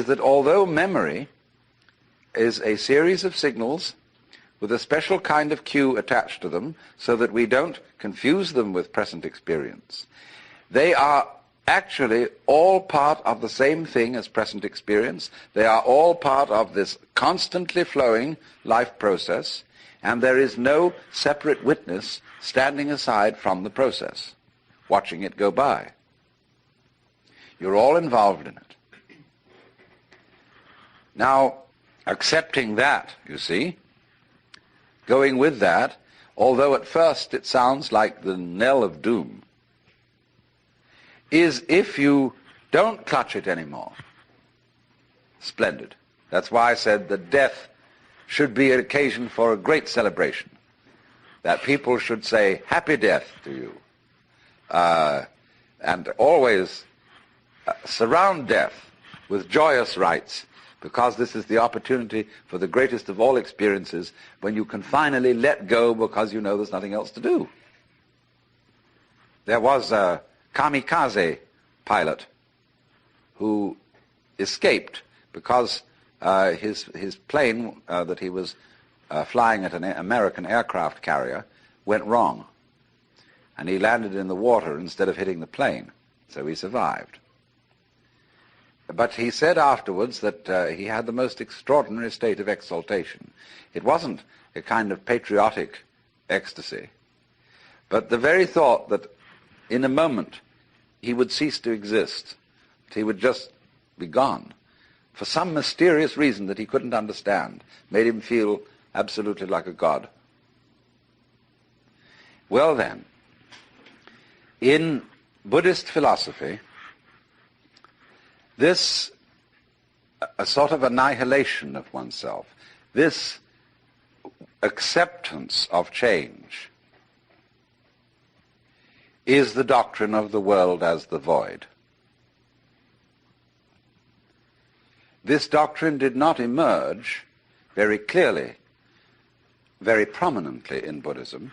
is that although memory is a series of signals with a special kind of cue attached to them so that we don't confuse them with present experience, they are actually all part of the same thing as present experience. They are all part of this constantly flowing life process, and there is no separate witness standing aside from the process, watching it go by. You're all involved in it. Now, accepting that, you see, going with that, although at first it sounds like the knell of doom, is if you don't clutch it anymore. Splendid. That's why I said that death should be an occasion for a great celebration, that people should say, happy death to you, and always surround death with joyous rites, because this is the opportunity for the greatest of all experiences, when you can finally let go because you know there's nothing else to do. There was a kamikaze pilot who escaped because his plane that he was flying at an American aircraft carrier went wrong, and he landed in the water instead of hitting the plane, so he survived. But he said afterwards that he had the most extraordinary state of exaltation. It wasn't a kind of patriotic ecstasy, but the very thought that in a moment he would cease to exist, that he would just be gone, for some mysterious reason that he couldn't understand, made him feel absolutely like a god. Well then, in Buddhist philosophy, this a sort of annihilation of oneself, this acceptance of change, is the doctrine of the world as the void. This doctrine did not emerge very clearly, very prominently in Buddhism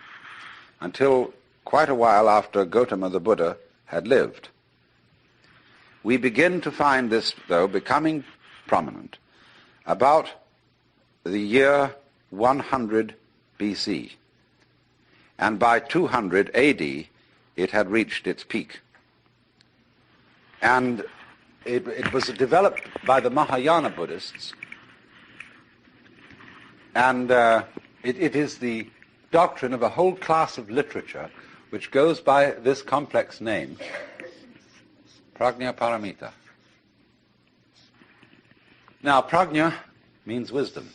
until quite a while after Gautama the Buddha had lived. We begin to find this, though, becoming prominent about the year 100 BC. And by 200 AD, it had reached its peak. And it was developed by the Mahayana Buddhists. And it is the doctrine of a whole class of literature which goes by this complex name, Prajna Paramita. Now, Prajna means wisdom.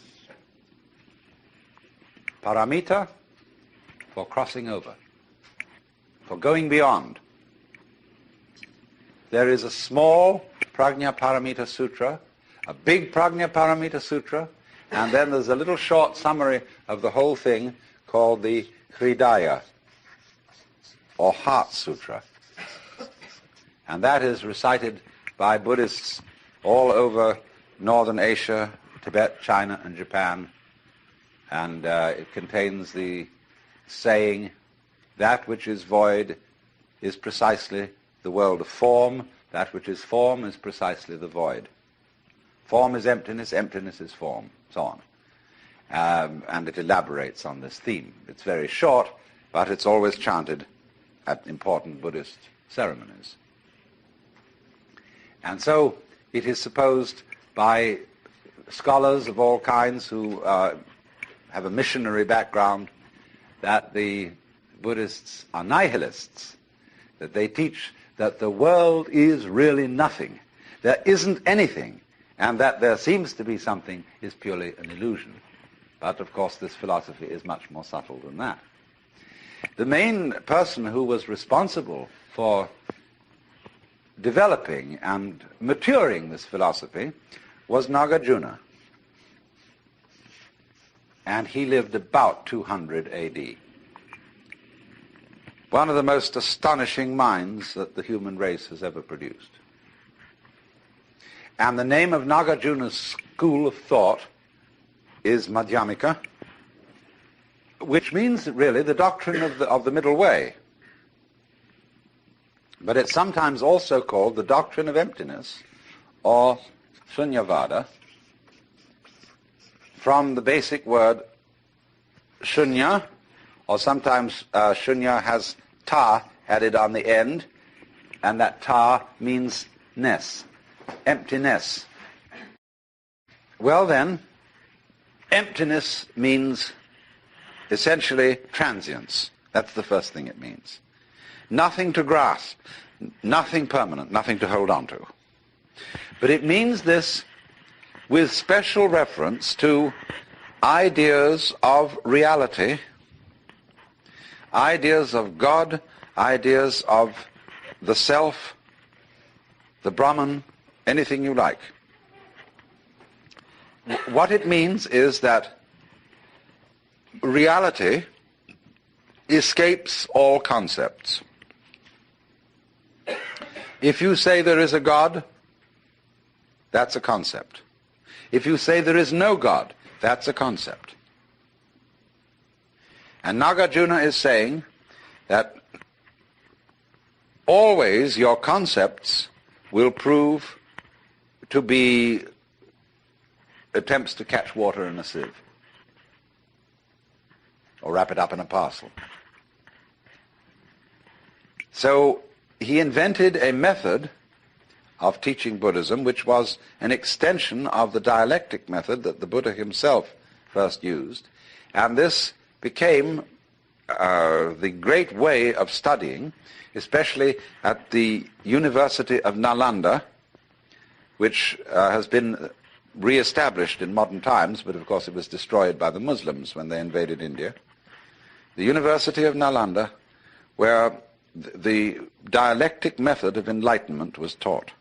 Paramita, for crossing over, for going beyond. There is a small Prajna Paramita Sutra, a big Prajna Paramita Sutra, and then there's a little short summary of the whole thing called the Hridaya, or Heart Sutra. And that is recited by Buddhists all over Northern Asia, Tibet, China, and Japan. And it contains the saying, that which is void is precisely the world of form, that which is form is precisely the void. Form is emptiness, emptiness is form, so on. And it elaborates on this theme. It's very short, but it's always chanted at important Buddhist ceremonies. And so it is supposed by scholars of all kinds who have a missionary background that the Buddhists are nihilists, that they teach that the world is really nothing, there isn't anything, and that there seems to be something is purely an illusion. But of course this philosophy is much more subtle than that. The main person who was responsible for developing and maturing this philosophy was Nagarjuna. And he lived about 200 AD. One of the most astonishing minds that the human race has ever produced. And the name of Nagarjuna's school of thought is Madhyamika, which means really the doctrine of the middle way. But it's sometimes also called the doctrine of emptiness, or Shunyavada, from the basic word shunya, or sometimes shunya has ta added on the end, and that ta means ness, emptiness. Well then, emptiness means essentially transience. That's the first thing it means. Nothing to grasp, nothing permanent, nothing to hold on to. But it means this with special reference to ideas of reality, ideas of God, ideas of the self, the Brahman, anything you like. What it means is that reality escapes all concepts. If you say there is a God, that's a concept. If you say there is no God, that's a concept. And Nagarjuna is saying that always your concepts will prove to be attempts to catch water in a sieve or wrap it up in a parcel. So he invented a method of teaching Buddhism which was an extension of the dialectic method that the Buddha himself first used, and this became the great way of studying, especially at the University of Nalanda, which has been re-established in modern times, but of course it was destroyed by the Muslims when they invaded India. The University of Nalanda, where the dialectic method of enlightenment was taught.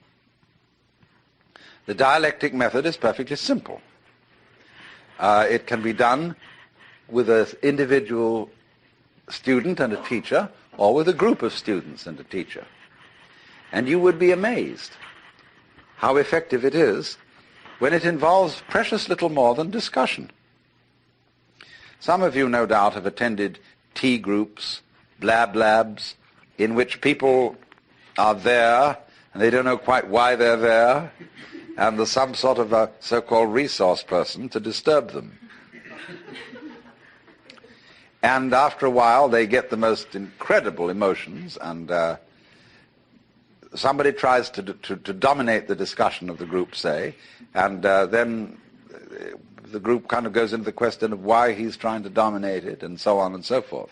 The dialectic method is perfectly simple. It can be done with an individual student and a teacher, or with a group of students and a teacher. And you would be amazed how effective it is when it involves precious little more than discussion. Some of you, no doubt, have attended tea groups, blab labs, in which people are there and they don't know quite why they're there, and there's some sort of a so-called resource person to disturb them. And after a while they get the most incredible emotions, and somebody tries to dominate the discussion of the group, say, and then the group kind of goes into the question of why he's trying to dominate it, and so on and so forth.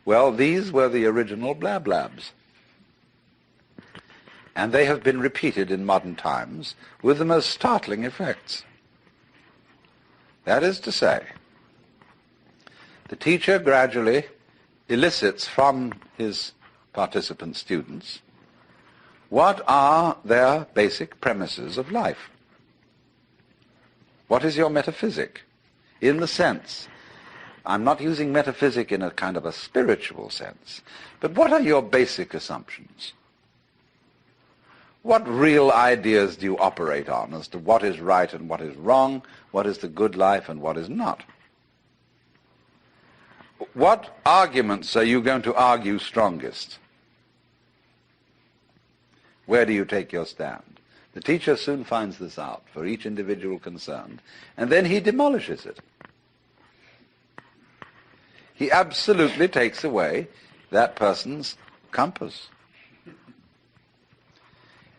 Well, these were the original blab labs. And they have been repeated in modern times with the most startling effects. That is to say, the teacher gradually elicits from his participant students what are their basic premises of life. What is your metaphysic? In the sense, I'm not using metaphysic in a kind of a spiritual sense, but what are your basic assumptions? What real ideas do you operate on as to what is right and what is wrong, what is the good life and what is not? What arguments are you going to argue strongest? Where do you take your stand? The teacher soon finds this out for each individual concerned, and then he demolishes it. He absolutely takes away that person's compass.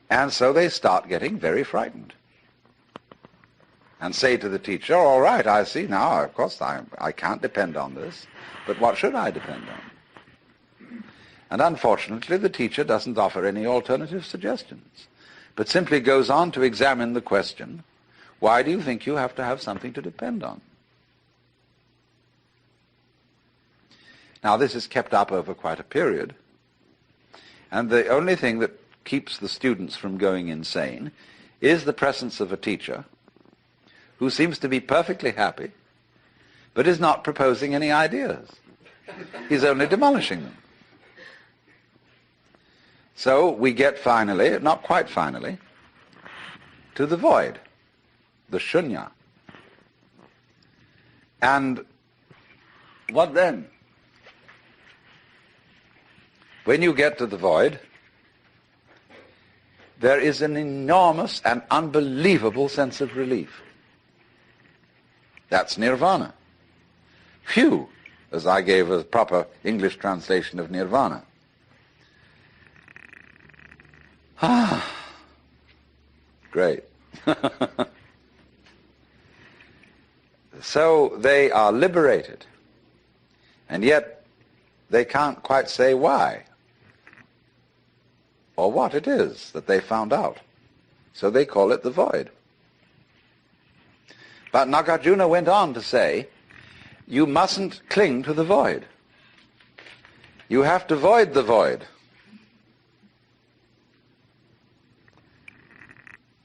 And so they start getting very frightened and say to the teacher, all right, I see now, of course I can't depend on this, but what should I depend on? And unfortunately, the teacher doesn't offer any alternative suggestions, but simply goes on to examine the question, why do you think you have to have something to depend on? Now, this is kept up over quite a period, and the only thing that keeps the students from going insane is the presence of a teacher who seems to be perfectly happy, but is not proposing any ideas. He's only demolishing them. So we get finally, not quite finally, to the void, the shunya. And what then? When you get to the void, there is an enormous and unbelievable sense of relief. That's nirvana. Phew, as I gave a proper English translation of nirvana. Great. So they are liberated, and yet they can't quite say why or what it is that they found out. So they call it the void. But Nagarjuna went on to say, you mustn't cling to the void. You have to void the void.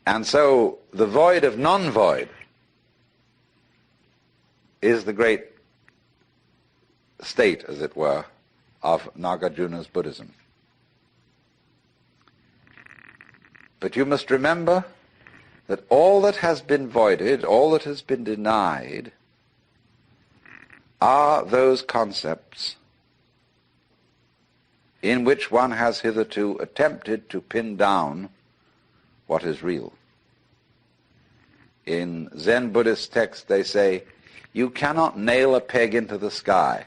And so the void of non-void is the great state, as it were, of Nagarjuna's Buddhism. But you must remember that all that has been voided, all that has been denied, are those concepts in which one has hitherto attempted to pin down what is real. In Zen Buddhist texts they say, you cannot nail a peg into the sky.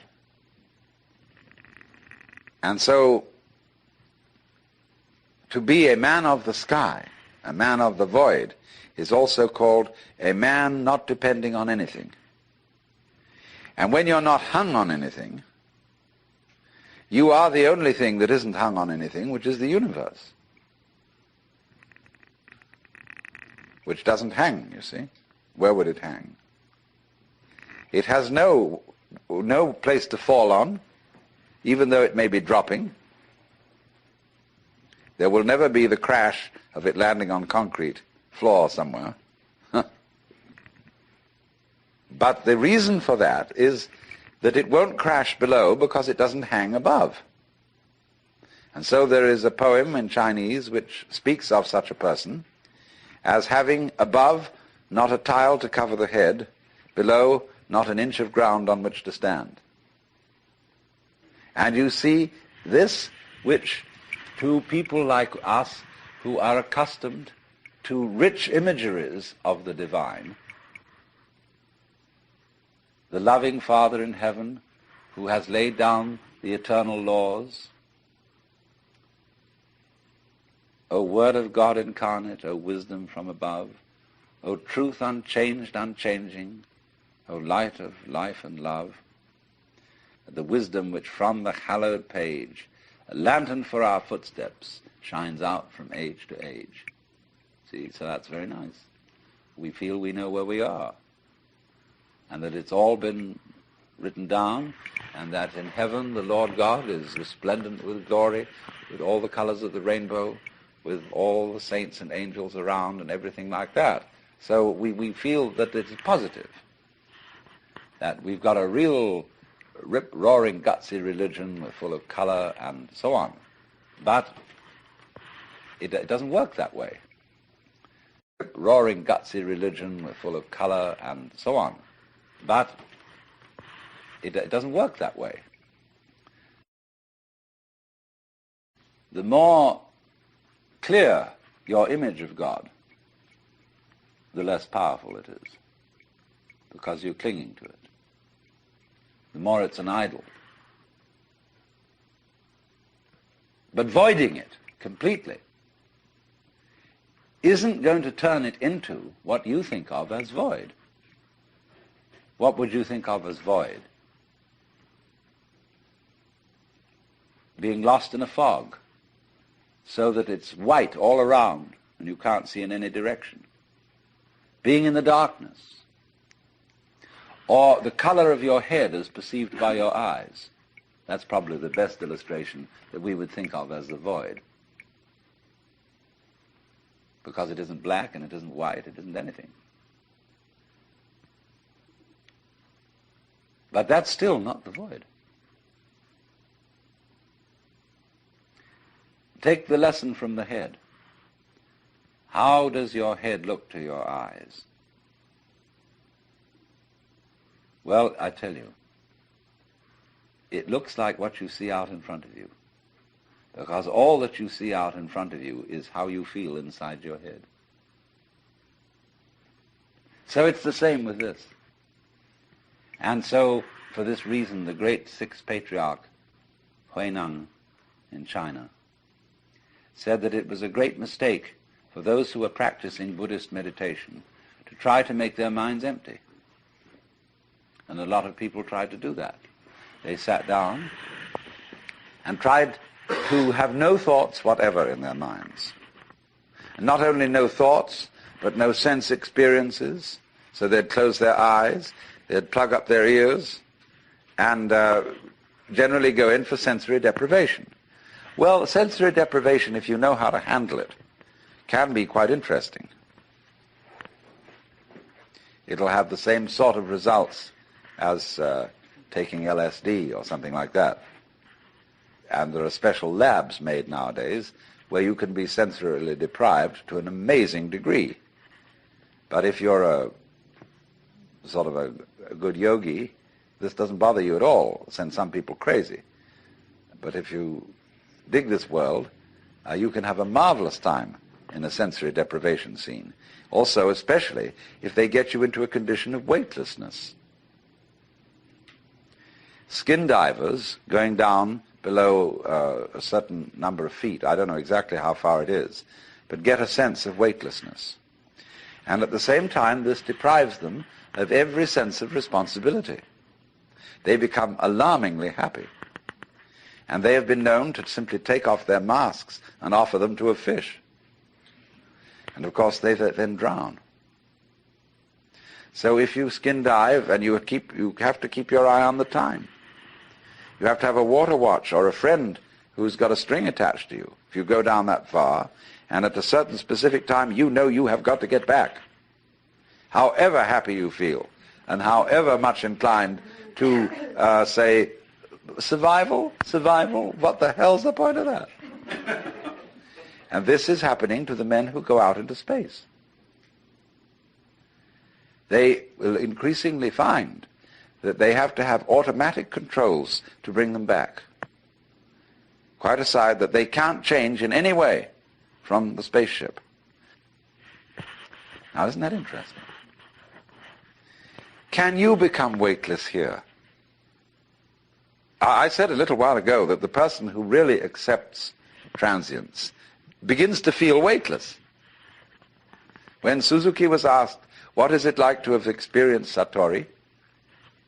And so, to be a man of the sky, a man of the void, is also called a man not depending on anything. And when you're not hung on anything, you are the only thing that isn't hung on anything, which is the universe. Which doesn't hang, you see. Where would it hang? It has no place to fall on, even though it may be dropping. There will never be the crash of it landing on concrete floor somewhere. But the reason for that is that it won't crash below because it doesn't hang above. And so there is a poem in Chinese which speaks of such a person as having above not a tile to cover the head, below not an inch of ground on which to stand. And you see, this which to people like us who are accustomed to rich imageries of the divine, the loving Father in heaven who has laid down the eternal laws, O Word of God incarnate, O wisdom from above, O truth unchanged, unchanging, O light of life and love, the wisdom which from the hallowed page, a lantern for our footsteps, shines out from age to age. See, so that's very nice. We feel we know where we are, and that it's all been written down, and that in heaven the Lord God is resplendent with glory, with all the colors of the rainbow, with all the saints and angels around and everything like that. So we feel that it is positive, that we've got a real rip-roaring, gutsy religion full of color and so on. But it doesn't work that way. Rip-roaring, gutsy religion full of color and so on. But it doesn't work that way. The more clear your image of God, the less powerful it is, because you're clinging to it. The more it's an idol. But voiding it completely isn't going to turn it into what you think of as void. What would you think of as void? Being lost in a fog, so that it's white all around and you can't see in any direction. Being in the darkness. Or the color of your head as perceived by your eyes. That's probably the best illustration that we would think of as the void. Because it isn't black and it isn't white, it isn't anything. But that's still not the void. Take the lesson from the head. How does your head look to your eyes? Well, I tell you, it looks like what you see out in front of you. because all that you see out in front of you is how you feel inside your head. So it's the same with this. And so, for this reason, the great sixth patriarch, Huineng in China, said that it was a great mistake for those who were practicing Buddhist meditation to try to make their minds empty. And a lot of people tried to do that. They sat down and tried to have no thoughts whatever in their minds. And not only no thoughts, but no sense experiences. So they'd close their eyes, they'd plug up their ears, and generally go in for sensory deprivation. Well, sensory deprivation, if you know how to handle it, can be quite interesting. It'll have the same sort of results as taking LSD or something like that. And there are special labs made nowadays where you can be sensorily deprived to an amazing degree. But if you're a sort of a good yogi, this doesn't bother you at all. It sends some people crazy. But if you dig this world, you can have a marvelous time in a sensory deprivation scene. Also, especially if they get you into a condition of weightlessness. Skin divers going down below a certain number of feet, I don't know exactly how far it is, but get a sense of weightlessness. And at the same time, this deprives them of every sense of responsibility. They become alarmingly happy. And they have been known to simply take off their masks and offer them to a fish. And of course they then drown. So if you skin dive, and you have to keep your eye on the time. You have to have a water watch or a friend who's got a string attached to you. If you go down that far, and at a certain specific time you know you have got to get back. However happy you feel, and however much inclined to say, survival, what the hell's the point of that? And this is happening to the men who go out into space. They will increasingly find that they have to have automatic controls to bring them back. Quite aside that they can't change in any way from the spaceship. Now, isn't that interesting? Can you become weightless here? I said a little while ago that the person who really accepts transience begins to feel weightless. When Suzuki was asked, what is it like to have experienced Satori,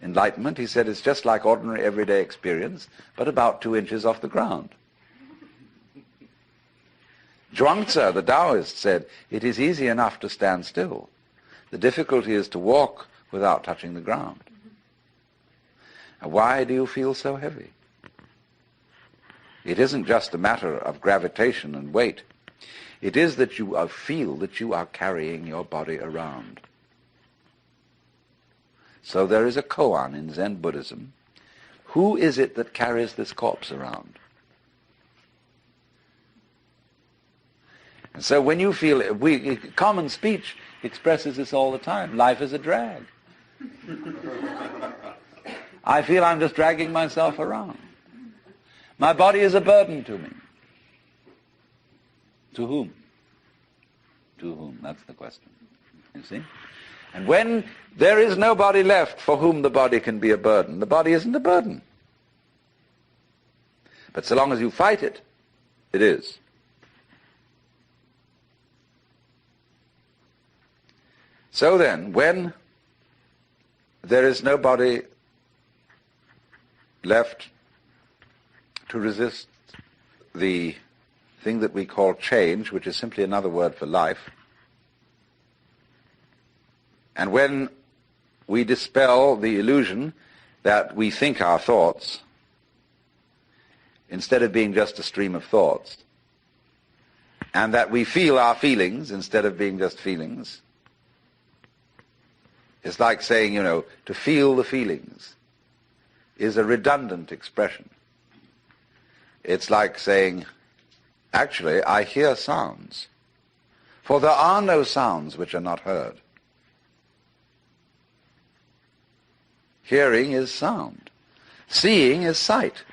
enlightenment, he said, it's just like ordinary everyday experience, but about 2 inches off the ground. Zhuangzi, the Taoist, said, it is easy enough to stand still. The difficulty is to walk without touching the ground. And why do you feel so heavy? It isn't just a matter of gravitation and weight. It is that you feel that you are carrying your body around. So there is a koan in Zen Buddhism. Who is it that carries this corpse around? And so when you feel, common speech expresses this all the time. Life is a drag. I feel I'm just dragging myself around. My body is a burden to me. To whom? To whom? That's the question. You see? And when there is nobody left for whom the body can be a burden, the body isn't a burden. But so long as you fight it, it is. So then, when there is nobody left to resist the thing that we call change, which is simply another word for life, and when we dispel the illusion that we think our thoughts, instead of being just a stream of thoughts, and that we feel our feelings instead of being just feelings, it's like saying, to feel the feelings is a redundant expression. It's like saying, actually, I hear sounds, for there are no sounds which are not heard. Hearing is sound. Seeing is sight.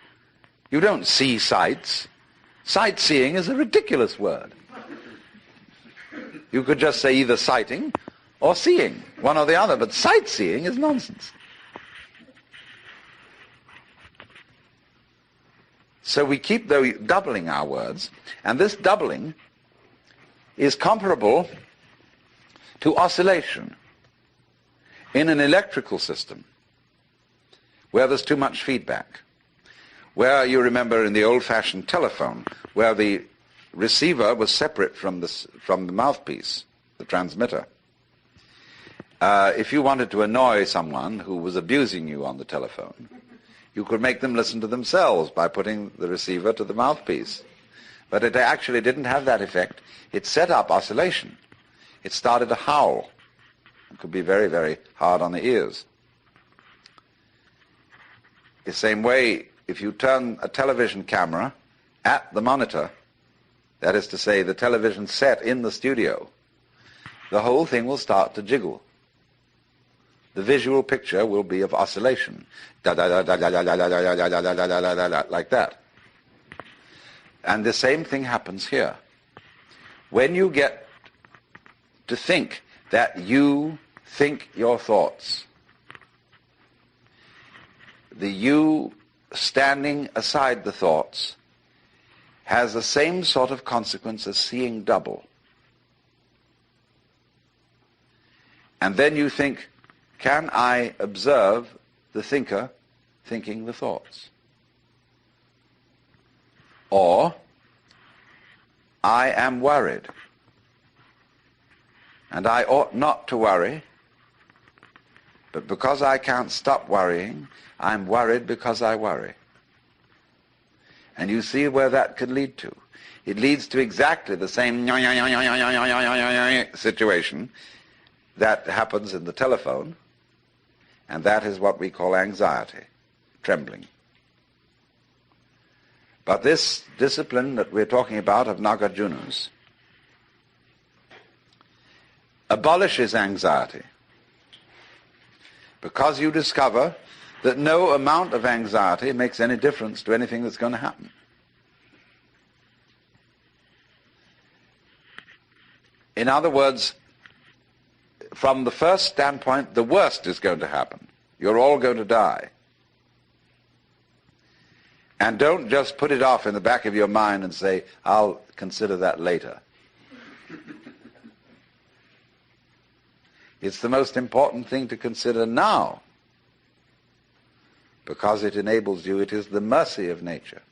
You don't see sights. Sightseeing is a ridiculous word. You could just say either sighting or seeing, one or the other, but sightseeing is nonsense. So we keep doubling our words, and this doubling is comparable to oscillation in an electrical system where there's too much feedback, where you remember in the old-fashioned telephone, where the receiver was separate from the mouthpiece, the transmitter. If you wanted to annoy someone who was abusing you on the telephone, you could make them listen to themselves by putting the receiver to the mouthpiece. But it actually didn't have that effect. It set up oscillation. It started to howl. It could be very, very hard on the ears. The same way, if you turn a television camera at the monitor, that is to say, the television set in the studio, the whole thing will start to jiggle. The visual picture will be of oscillation, like that. And the same thing happens here. When you get to think that you think your thoughts, the you standing aside the thoughts has the same sort of consequence as seeing double. And then you think, can I observe the thinker thinking the thoughts? Or, I am worried, and I ought not to worry, but because I can't stop worrying, I'm worried because I worry. And you see where that could lead to. It leads to exactly the same situation that happens in the telephone, and that is what we call anxiety, trembling. But this discipline that we're talking about of Nagarjunas abolishes anxiety, because you discover that no amount of anxiety makes any difference to anything that's going to happen. In other words, from the first standpoint, the worst is going to happen. You're all going to die. And don't just put it off in the back of your mind and say, I'll consider that later. It's the most important thing to consider now, because it enables you, it is the mercy of nature,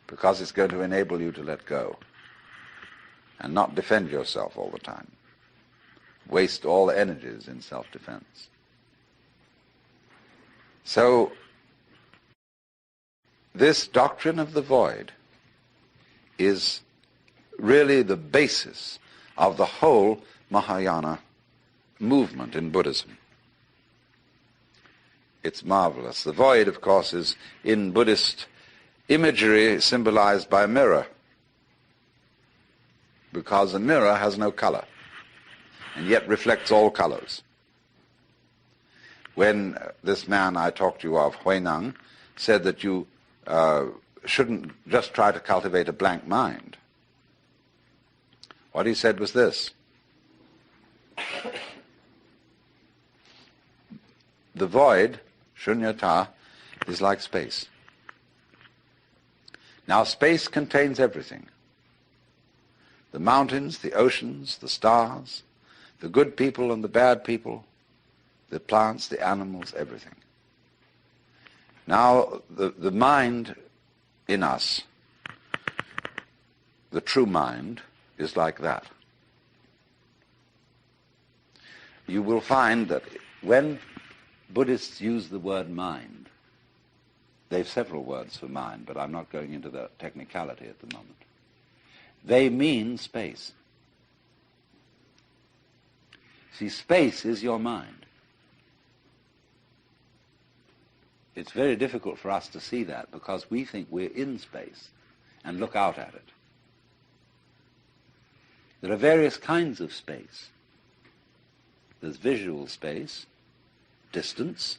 because it's going to enable you to let go and not defend yourself all the time, waste all the energies in self-defense. So, this doctrine of the void is really the basis of the whole Mahayana movement in Buddhism. It's marvelous. The void, of course, is in Buddhist imagery symbolized by a mirror, because a mirror has no color and yet reflects all colors. When this man I talked to you of, Huineng, said that you shouldn't just try to cultivate a blank mind, what he said was this: the void, shunyata, is like space. Now, space contains everything. The mountains, the oceans, the stars, the good people and the bad people, the plants, the animals, everything. Now, the mind in us, the true mind, is like that. You will find that when Buddhists use the word mind, they have several words for mind, but I'm not going into the technicality at the moment. They mean space. See, space is your mind. It's very difficult for us to see that because we think we're in space and look out at it. There are various kinds of space. There's visual space, distance.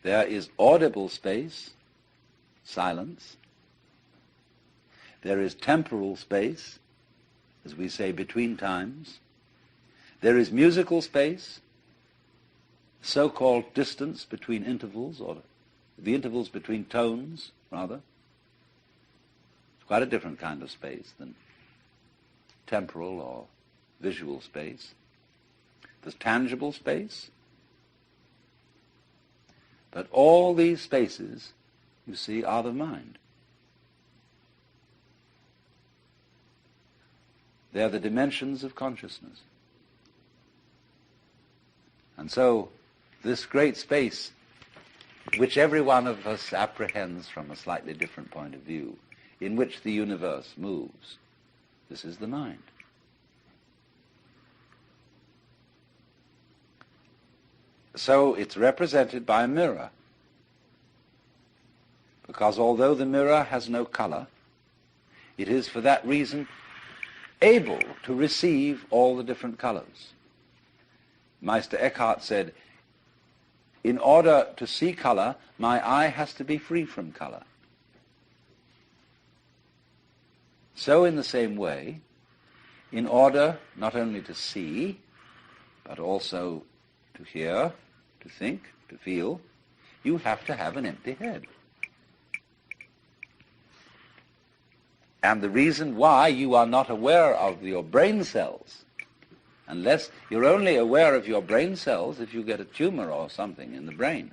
There is audible space, silence. There is temporal space, as we say, between times. There is musical space, so-called distance between intervals, or the intervals between tones, rather. It's quite a different kind of space than temporal or visual space. There's tangible space. But all these spaces, you see, are the mind. They are the dimensions of consciousness. And so, this great space, which every one of us apprehends from a slightly different point of view, in which the universe moves, this is the mind. So it's represented by a mirror, because although the mirror has no color, it is for that reason able to receive all the different colors. Meister Eckhart said, in order to see color, my eye has to be free from color. So in the same way, in order not only to see, but also to hear, to think, to feel, you have to have an empty head. And the reason why you are not aware of your brain cells, unless you're only aware of your brain cells if you get a tumor or something in the brain,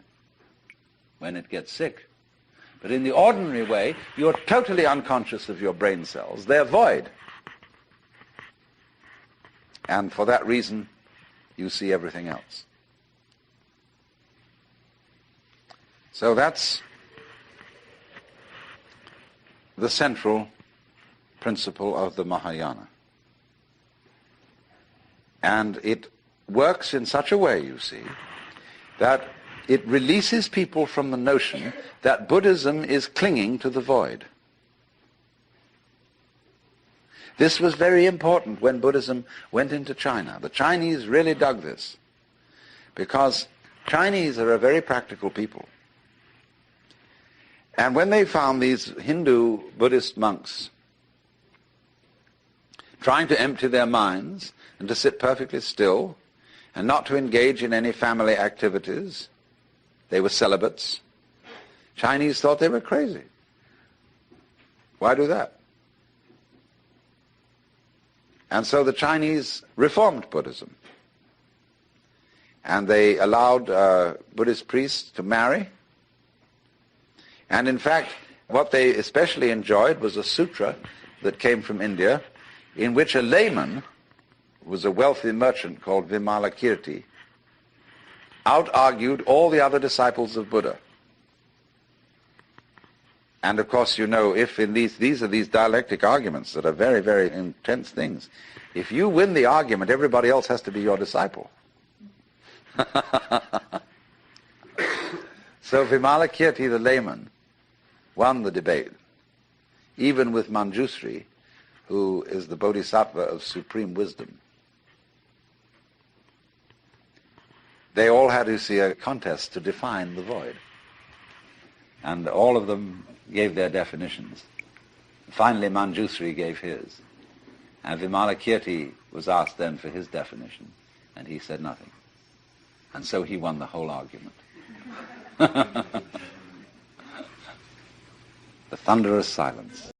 when it gets sick. But in the ordinary way, you're totally unconscious of your brain cells. They're void. And for that reason, you see everything else. So that's the central principle of the Mahayana. And it works in such a way, you see, that it releases people from the notion that Buddhism is clinging to the void. This was very important when Buddhism went into China. The Chinese really dug this, because Chinese are a very practical people. And when they found these Hindu Buddhist monks trying to empty their minds and to sit perfectly still and not to engage in any family activities, they were celibates. Chinese thought they were crazy. Why do that? And so the Chinese reformed Buddhism. And they allowed Buddhist priests to marry. And in fact, what they especially enjoyed was a sutra that came from India, in which a layman, who was a wealthy merchant called Vimalakirti, out-argued all the other disciples of Buddha. And of course, you know, if in these are these dialectic arguments that are very, very intense things, if you win the argument, everybody else has to be your disciple. So Vimalakirti, the layman, won the debate, even with Manjusri, who is the bodhisattva of supreme wisdom. They all had to see a contest to define the void. And all of them gave their definitions. Finally, Manjusri gave his. And Vimalakirti was asked then for his definition, and he said nothing. And so he won the whole argument. The thunderous silence.